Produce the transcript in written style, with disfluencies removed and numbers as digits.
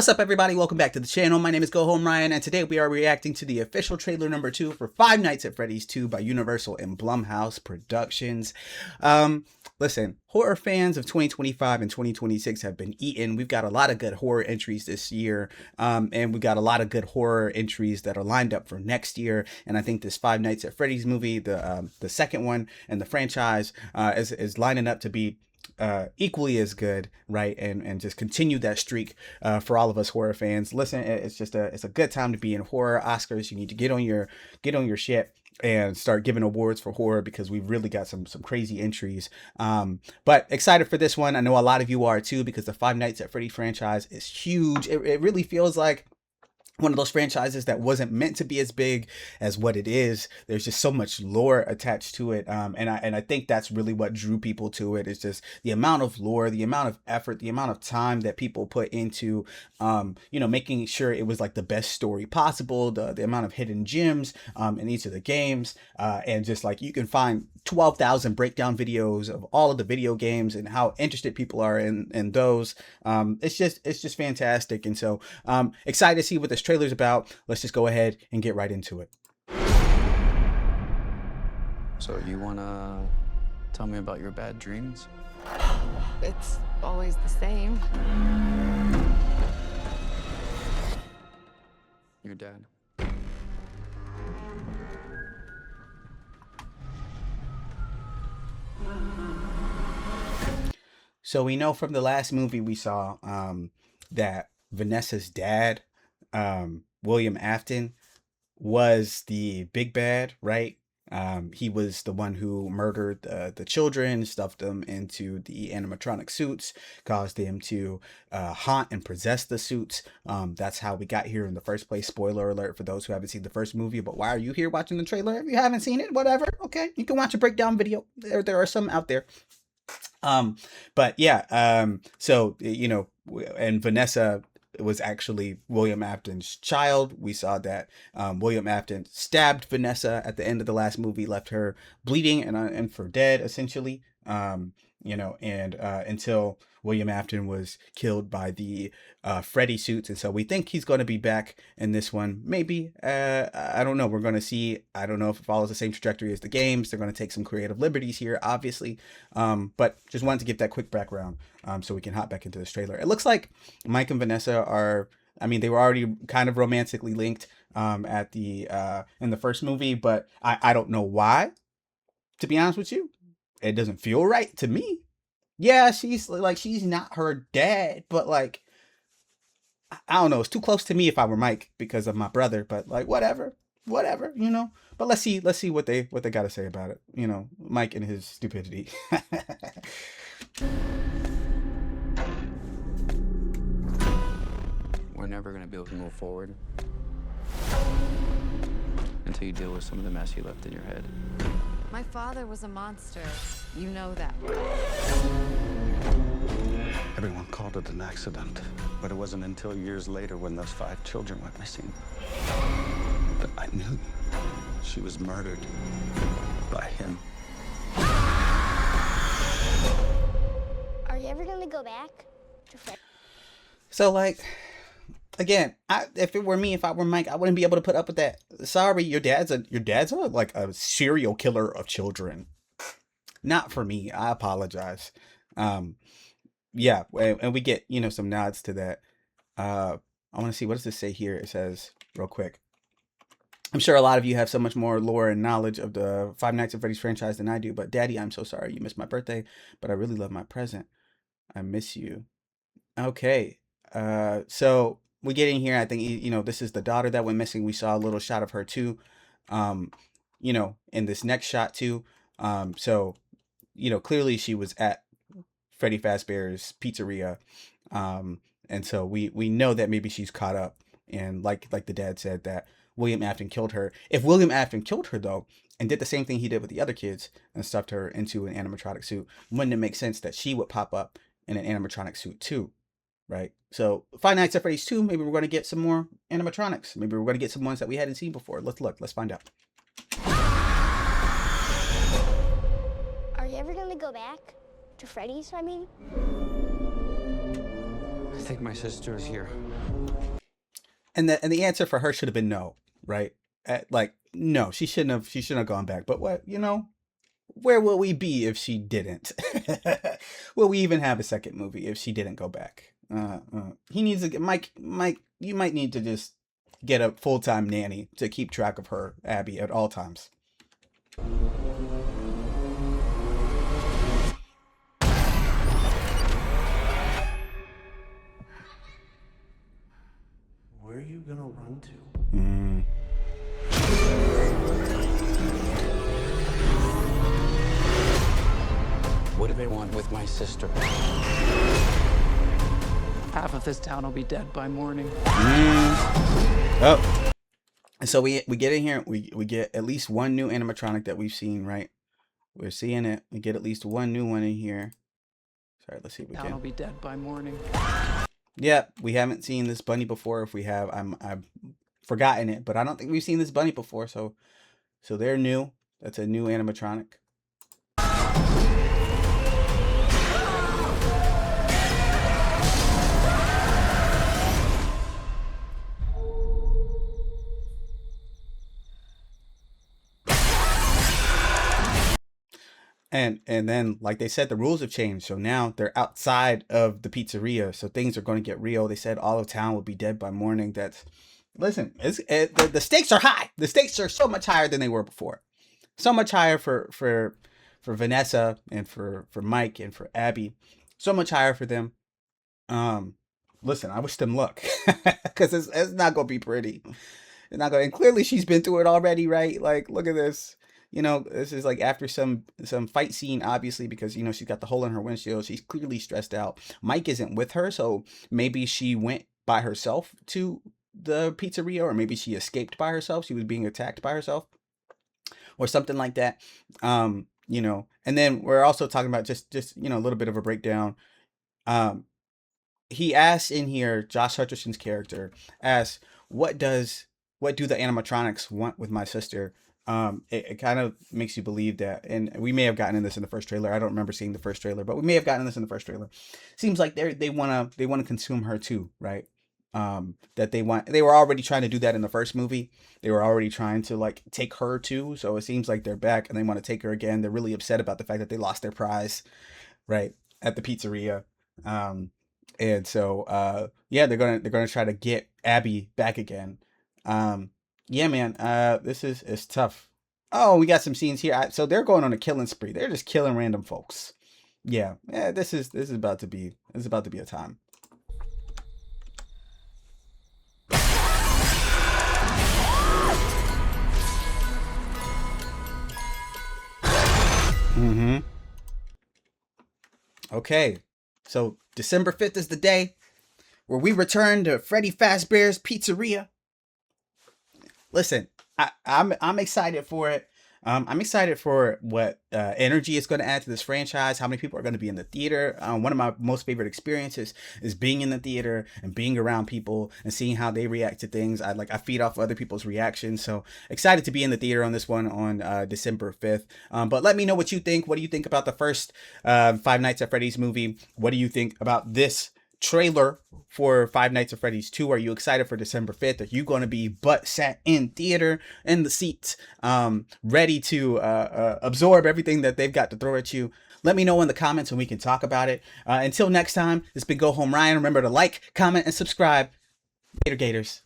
What's up, everybody? Welcome back to the channel. My name is Go Home Ryan, and today we are reacting to the official trailer number 2 for Five Nights at Freddy's 2 by Universal and Blumhouse Productions. Listen, horror fans of 2025 and 2026 have been eaten. We've got a lot of good horror entries this year, and we got a lot of good horror entries that are lined up for next year. And I think this Five Nights at Freddy's movie, the second one, and the franchise is lining up to be equally as good, right? And just continue that streak for all of us horror fans. Listen, it's a good time to be in horror. Oscars, you need to get on your shit and start giving awards for horror, because we've really got some crazy entries. But excited for this one. I know a lot of you are too, because the Five Nights at Freddy franchise is huge. It really feels like one of those franchises that wasn't meant to be as big as what it is. There's just so much lore attached to it, and I think that's really what drew people to it. It's just the amount of lore, the amount of effort, the amount of time that people put into making sure it was like the best story possible, the amount of hidden gems in each of the games, and just like you can find 12,000 breakdown videos of all of the video games and how interested people are in those. It's just fantastic. And so excited to see what this trailer's about. Let's just go ahead and get right into it. So you wanna tell me about your bad dreams? It's always the same. Your dad. So we know from the last movie we saw that Vanessa's dad, William Afton, was the big bad, right? He was the one who murdered the children, stuffed them into the animatronic suits, caused them to haunt and possess the suits. That's how we got here in the first place. Spoiler alert for those who haven't seen the first movie, but why are you here watching the trailer? If you haven't seen it, whatever, okay, you can watch a breakdown video. There are some out there. But yeah, so, and Vanessa was actually William Afton's child. We saw that William Afton stabbed Vanessa at the end of the last movie, left her bleeding and for dead, essentially. Until William Afton was killed by the Freddy suits. And so we think he's going to be back in this one. Maybe. I don't know. We're going to see. I don't know if it follows the same trajectory as the games. They're going to take some creative liberties here, obviously. But just wanted to give that quick background so we can hop back into this trailer. It looks like Mike and Vanessa are, they were already kind of romantically linked in the first movie, but I don't know why, to be honest with you. It doesn't feel right to me. Yeah, she's not her dad, but like, I don't know. It's too close to me if I were Mike because of my brother, but like, whatever, but let's see what they got to say about it. Mike and his stupidity. We're never gonna be able to move forward until you deal with some of the mess you left in your head. My father was a monster. You know that. Everyone called it an accident, but it wasn't until years later when those 5 children went missing that I knew she was murdered by him. Are you ever gonna go back to Freddy? So like, again, if it were me, if I were Mike, I wouldn't be able to put up with that. Sorry, your dad's like a serial killer of children. Not for me. I apologize. Yeah, and we get some nods to that. I want to see, what does this say here? It says real quick. I'm sure a lot of you have so much more lore and knowledge of the Five Nights at Freddy's franchise than I do. But Daddy, I'm so sorry you missed my birthday, but I really love my present. I miss you. Okay. So we get in here. I think, this is the daughter that went missing. We saw a little shot of her too, in this next shot too. So, clearly she was at Freddy Fazbear's Pizzeria. And so we know that maybe she's caught up. And like the dad said, that William Afton killed her. If William Afton killed her though, and did the same thing he did with the other kids and stuffed her into an animatronic suit, wouldn't it make sense that she would pop up in an animatronic suit too? Right? So Five Nights at Freddy's 2, maybe we're going to get some more animatronics. Maybe we're going to get some ones that we hadn't seen before. Let's find out. Are you ever gonna go back to Freddy's, think my sister is here. And the answer for her should have been no, right? Like, no, she shouldn't have gone back. But what, where will we be if she didn't? Will we even have a second movie if she didn't go back? He needs to get Mike. You might need to just get a full-time nanny to keep track of her, Abby, at all times. Where are you gonna run to? What do they want with my sister? Half of this town will be dead by morning. Oh, and so we get in here. We get at least one new animatronic that we've seen, right? We're seeing it. We get at least one new one in here. Sorry, let's see if we Town can. will be dead by morning. Yeah, we haven't seen this bunny before. If we have, I've forgotten it, but I don't think we've seen this bunny before. So they're new. That's a new animatronic. And then, like they said, the rules have changed. So now they're outside of the pizzeria. So things are going to get real. They said all of town will be dead by morning. Listen, the stakes are high. The stakes are so much higher than they were before. So much higher for Vanessa and for Mike and for Abby. So much higher for them. Listen, I wish them luck because it's not going to be pretty. It's not going. And clearly she's been through it already, right? Like, look at this. This is like after some fight scene, obviously, because, she's got the hole in her windshield. She's clearly stressed out. Mike isn't with her, so maybe she went by herself to the pizzeria, or maybe she escaped by herself. She was being attacked by herself or something like that. And then we're also talking about just a little bit of a breakdown. He asks in here, Josh Hutcherson's character asks, what do the animatronics want with my sister? It kind of makes you believe that, and we may have gotten in this in the first trailer. I don't remember seeing the first trailer, but we may have gotten this in the first trailer. Seems like they want to consume her too, right? That they were already trying to do that in the first movie. They were already trying to like take her too. So it seems like they're back and they want to take her again. They're really upset about the fact that they lost their prize, right, at the pizzeria. And so yeah, they're gonna try to get Abby back again. Yeah, man, this is tough. Oh, we got some scenes here. So they're going on a killing spree. They're just killing random folks. Yeah, this is about to be a time. Okay, so December 5th is the day where we return to Freddy Fazbear's Pizzeria. Listen, I'm excited for it. I'm excited for what energy it's going to add to this franchise, how many people are going to be in the theater. One of my most favorite experiences is being in the theater and being around people and seeing how they react to things. I feed off other people's reactions. So excited to be in the theater on this one on December 5th. But let me know what you think. What do you think about the first Five Nights at Freddy's movie? What do you think about this trailer for Five Nights at Freddy's 2? Are you excited for December 5th? Are you going to be butt sat in theater in the seats, ready to absorb everything that they've got to throw at you? Let me know in the comments and we can talk about it. Until next time, this has been Go Home Ryan. Remember to like, comment, and subscribe. Gator Gators.